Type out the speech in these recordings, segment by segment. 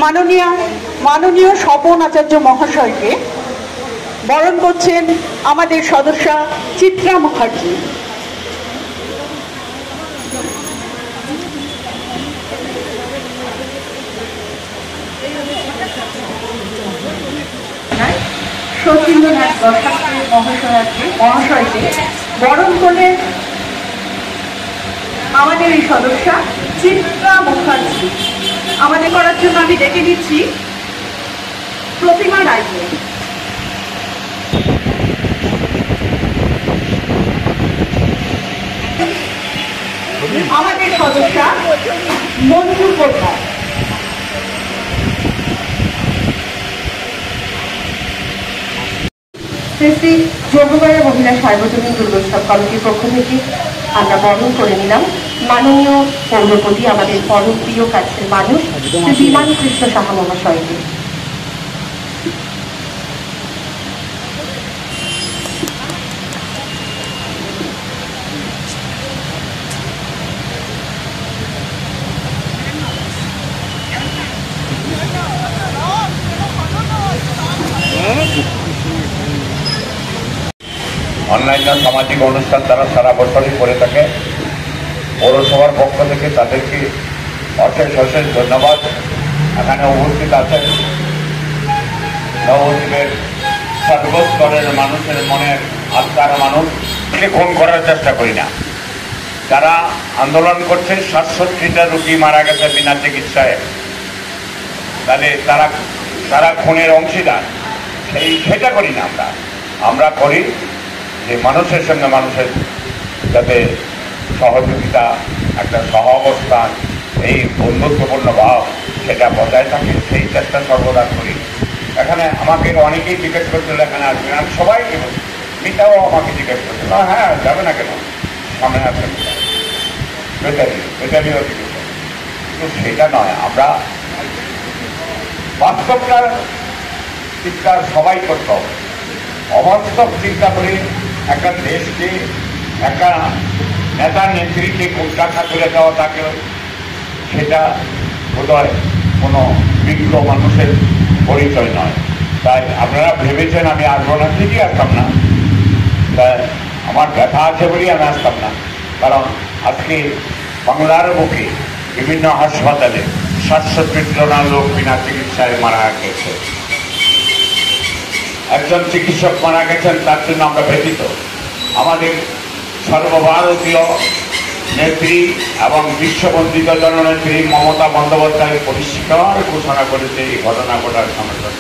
মাননীয় মাননীয় স্বপন আচার্য মহাশয়কে বরণ করছেন আমাদের সদস্যা চিত্রা মুখার্জি। শচীন্দ্রনাথ বসাক মহাশয়কে বরণ করলেন আমাদের এই সদস্যা চিত্রা মুখার্জি। আমাদের করার জন্য আমি ডেকে দিচ্ছি প্রতিমা রায়কে। আমাদের সদস্যা মঞ্জু পোদ্দার। শ্রী যোগবাড়া মহিলা সার্বজনীন দুর্গোৎসব কমিটির পক্ষ থেকে আমরা বরণ করে নিলাম মাননীয় পৌরপতি, আমাদের পরম প্রিয় কাছের মানুষ শ্রী বিমান কৃষ্ণ সাহা মহাশয়কে। অন্যান্য সামাজিক অনুষ্ঠান তারা সারা বছরই করে থাকে। পৌরসভার পক্ষ থেকে তাদেরকে অশেষ অশেষ ধন্যবাদ। এখানে উপস্থিত আছেন নবদ্বীপের সর্বস্তরের মানুষের মনের আত্মার মানুষ। খুন করার চেষ্টা করি না। যারা আন্দোলন করছে 67টা রোগী মারা গেছে বিনা চিকিৎসায়, তাহলে তারা খুনের অংশীদার, সেটা করি না। আমরা করি যে মানুষের সঙ্গে মানুষের যাতে সহযোগিতা, একটা সহ অবস্থান, এই বন্ধুত্বপূর্ণ ভাব সেটা বজায় থাকে, সেই চেষ্টা সর্বদা করি। এখানে আমাকে অনেকেই জিজ্ঞেস করছিল এখানে আসবেন, আমি সবাইকে বলছি। মিতাও আমাকে জিজ্ঞেস করছিল, হ্যাঁ যাবে না কেন, সামনে আসবেন বেতালিও জিজ্ঞেস। কিন্তু সেটা নয়, আমরা বাস্তবটার চিন্তা সবাই করতে হবে। অবাস্তব চিন্তা করে একটা দেশকে, একটা নেতা নেত্রীকে কোণঠাসা করে দেওয়া, তাকে সেটা বোধহয় কোনো বিজ্ঞ মানুষের পরিচয় নয়। তাই আপনারা ভেবেছেন আমি আসবো না, ঠিকই আসতাম না। তাই আমার ব্যথা আছে বলেই আমি আসতাম না। কারণ আজকে বাংলার বুকে বিভিন্ন হাসপাতালে 67 জন লোক বিনা চিকিৎসায় মারা গেছে। একজন চিকিৎসক মারা গেছেন, তার জন্য আমরা ব্যথিত। আমাদের সর্বভারতীয় নেত্রী এবং বিশ্ববন্দিত জননেত্রী মমতা বন্দ্যোপাধ্যায় পরিষ্কার ঘোষণা করেছে এই ঘটনা ঘটার সমস্যা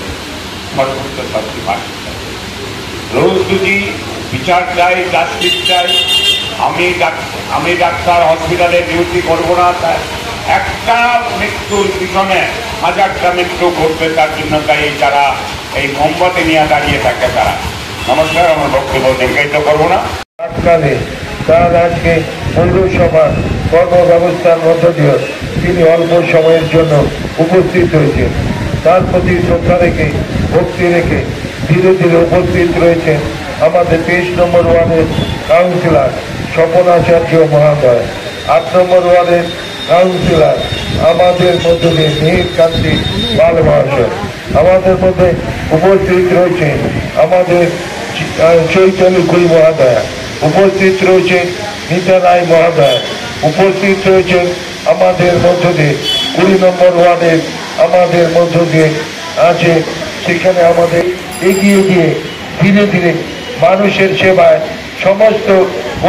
সর্বোচ্চ শাস্তি পায়। রোজ দুটি বিচার চাই, জাস্টিস চাই। আমি ডাক্তার হসপিটালে ডিউটি করবো না, তাই একটা মৃত্যুর পিছনে হাজারটা মৃত্যু ঘটবে, তার জন্য তাই যারা এই মোমবাতি নিয়ে দাঁড়িয়ে থাকে তারা। নমস্কার, আমার বক্তব্য দীর্ঘায়িত করবো না। তার আজকে পৌরসভার কর্মব্যবস্থার মধ্য দিয়ে তিনি অল্প সময়ের জন্য উপস্থিত হয়েছেন। তার প্রতি শ্রদ্ধা রেখে, ভক্তি রেখে ধীরে ধীরে উপস্থিত রয়েছেন আমাদের 23 নম্বর ওয়ার্ডের কাউন্সিলর স্বপন আচার্য মহাশয়, 8 নম্বর ওয়ার্ডের কাউন্সিলর আমাদের মধ্যে মিহির কান্তি পাল মহাশয়, আমাদের মধ্যে উপস্থিত রয়েছেন আমাদের চৈতন্য কুই মহাদয়া, উপস্থিত রয়েছেন নিতা রায় মহাদয়, উপস্থিত রয়েছেন আমাদের মধ্য দিয়ে 20 নম্বর ওয়ার্ডের আমাদের মধ্য দিয়ে আছে। সেখানে আমাদের এগিয়ে গিয়ে ধীরে ধীরে মানুষের সেবায় সমস্ত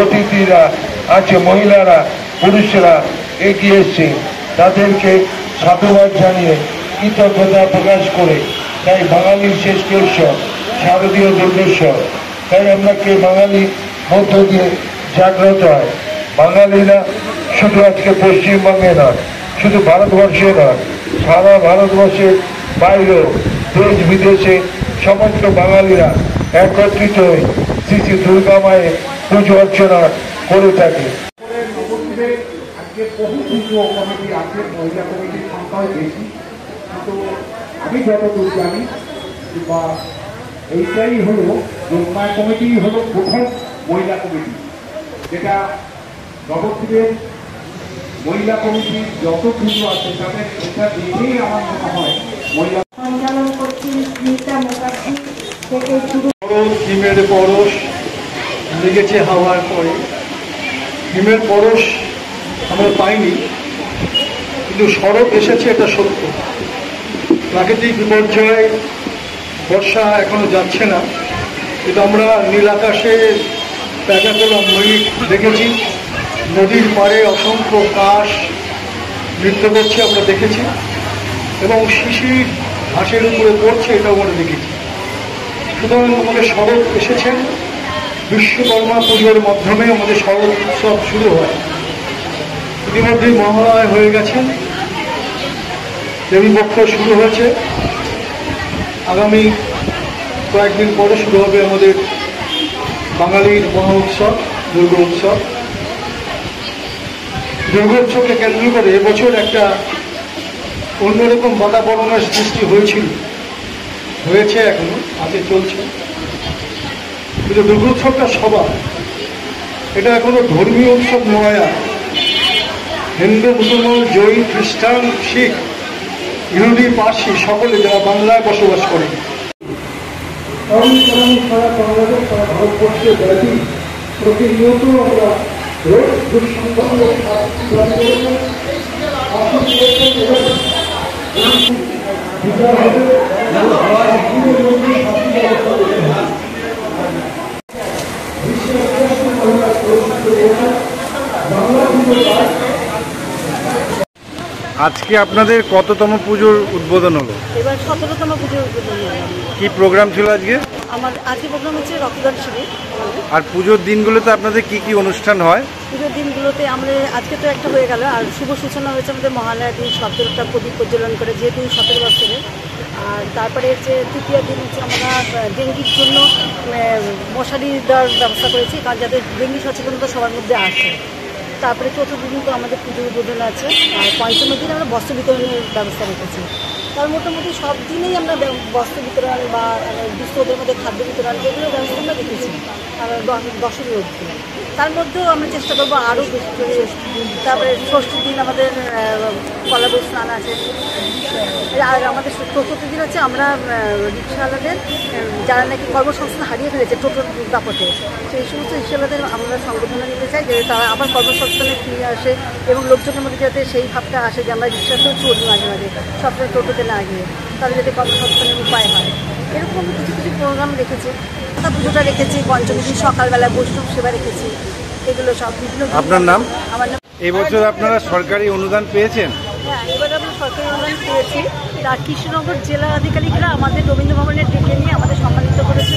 অতিথিরা আছে, মহিলারা পুরুষরা এগিয়ে এসছে। তাদেরকে সাধুবাদ জানিয়ে কৃতজ্ঞতা প্রকাশ করে, তাই বাঙালির শেষ উৎসব শারদীয় দুর্গোৎসব, তাই আমরা কে বাঙালি মধ্য দিয়ে জাগ্রত হয়। বাঙালিরা শুধু আজকে পশ্চিমবঙ্গে নয়, শুধু ভারতবর্ষে নয়, সারা ভারতবর্ষের বাইরেও দেশ বিদেশে সমস্ত বাঙালিরা একত্রিত হয়ে শ্রী শ্রী দুর্গা মায়ের পুজো অর্চনা করে থাকে। আজকে বহু পুজো কমিটি আছে, মহিলা কমিটির সংখ্যাও বেশি, কিন্তু আমি যতদূর জানি বা এইটাই হলো যোগমায়া কমিটি হলো প্রথম মহিলা কমিটি, যেটা নবদ্বীপের মহিলা কমিটির যত পুজো আছে তাদের এটা দেখেই আমার মনে হয় মহিলা সঞ্চালন করছি স্মিতা মুখার্জি থেকে শুরু। হিমের পরশ লেগেছে হাওয়ার পরে, হিমের পরশ আমরা পাইনি, কিন্তু শরৎ এসেছে, এটা সত্য। প্রাকৃতিক বিপর্যয়, বর্ষা এখনো যাচ্ছে না, কিন্তু আমরা নীল আকাশে প্যাকাতোলা ময়ূর দেখেছি, নদীর পাড়ে অসংখ্য কাশ নৃত্য করছে আমরা দেখেছি, এবং শিশির ঘাসের উপরে পড়ছে, এটাও আমরা দেখেছি। সুতরাং আমাদের শরৎ এসেছেন। বিশ্বকর্মা পুজোর মাধ্যমে আমাদের শরৎ উৎসব শুরু হয়। ইতিমধ্যেই মহালয়া হয়ে গেছেন, দেবীপক্ষ শুরু হয়েছে, আগামী কয়েকদিন পরে শুরু হবে আমাদের বাঙালির মহা উৎসব দুর্গা উৎসব। দুর্গা উৎসবকে কেন্দ্র করে এবছর একটা অন্যরকম বাতাবরণের সৃষ্টি হয়েছে, এখনো আগে চলছে। কিন্তু দুর্গোৎসবটা সবার, এটা এখনো ধর্মীয় উৎসব নয়। আর হিন্দু, মুসলমান, জৈন, খ্রিস্টান, শিখ, ইহুদি, পার্সি সকলে যারা বাংলায় বসবাস করে, সারা বাংলাদেশ, সারা ভারতবর্ষে ব্যাপী প্রতিনিয়ত আমরা রোগ দুঃসংবাদ আজকে আপনাদের কততম পুজোর উদ্বোধন হলো? এবার 17তম পুজোর উদ্বোধন হলো। কি প্রোগ্রাম ছিল আজকে? আমাদের আজকে প্রোগ্রাম হচ্ছে রক্তদান শিবির। আর পুজোর দিনগুলোতে আপনাদের কি কি অনুষ্ঠান হয়? পুজোর দিনগুলোতে আমরা আজকে তো একটা হয়ে গেল, আর শুভ সূচনা হয়েছে আমাদের মহালয়ার দিন 17টা প্রদীপ প্রজ্বলন করে, যেহেতু 17 বছরে। আর তারপরে হচ্ছে তৃতীয় দিন হচ্ছে আমরা ডেঙ্গির জন্য মশারি দেওয়ার ব্যবস্থা করেছি, কারণ যাদের ডেঙ্গি সচেতনতা সবার মধ্যে আসে। তারপরে চতুর্থ দিন তো আমাদের পুজোর উদ্বোধন আছে, আর পঞ্চম দিন আমরা বস্ত্র বিতরণের ব্যবস্থা রেখেছি। তার মোটামুটি সব দিনেই আমরা বস্ত্র বিতরণ বা বিশ্বদের মধ্যে খাদ্য বিতরণ এগুলোর ব্যবস্থা আমরা রেখেছি, আর দশমী অবধি। তার মধ্যেও আমরা চেষ্টা করবো আরও বেশি করে। তারপরে ষষ্ঠীর দিন আমাদের কলাবই স্নান আছে। আর আমাদের চতুর্থ দিন হচ্ছে আমরা রিক্সাওয়ালাদের, যারা নাকি কর্মসংস্থান হারিয়ে ফেলেছে টোটোর দাপটে, সেই সমস্ত রিক্সাওয়ালাদের আমরা সংগঠনে নিতে চাই, যে তারা আবার কর্মসংস্থানে ফিরে আসে, এবং লোকজনের মধ্যে যাতে সেই ভাবটা আসে যে আমরা রিক্সাতেও চলি মাঝে মাঝে, সবসময় টোটোতে না গিয়ে, তাদের যাতে কর্মসংস্থানের উপায় হয়। এরকম কিছু কিছু প্রোগ্রাম রেখেছি। পুজোটা রেখেছি, পঞ্চমী দিন সকালবেলা বৈষ্ণব সেবা রেখেছি। এগুলো সব বিভিন্ন। আপনার নাম? আমার নাম। এবছর আপনারা সরকারি অনুদান পেয়েছেন? হ্যাঁ, এবার আমরা সরকারি অনুদান পেয়েছি। আর কৃষ্ণনগর জেলা আধিকারিকরা আমাদের রবীন্দ্র ভবনে ডেকে নিয়ে আমাদের সম্মানিত করেছে।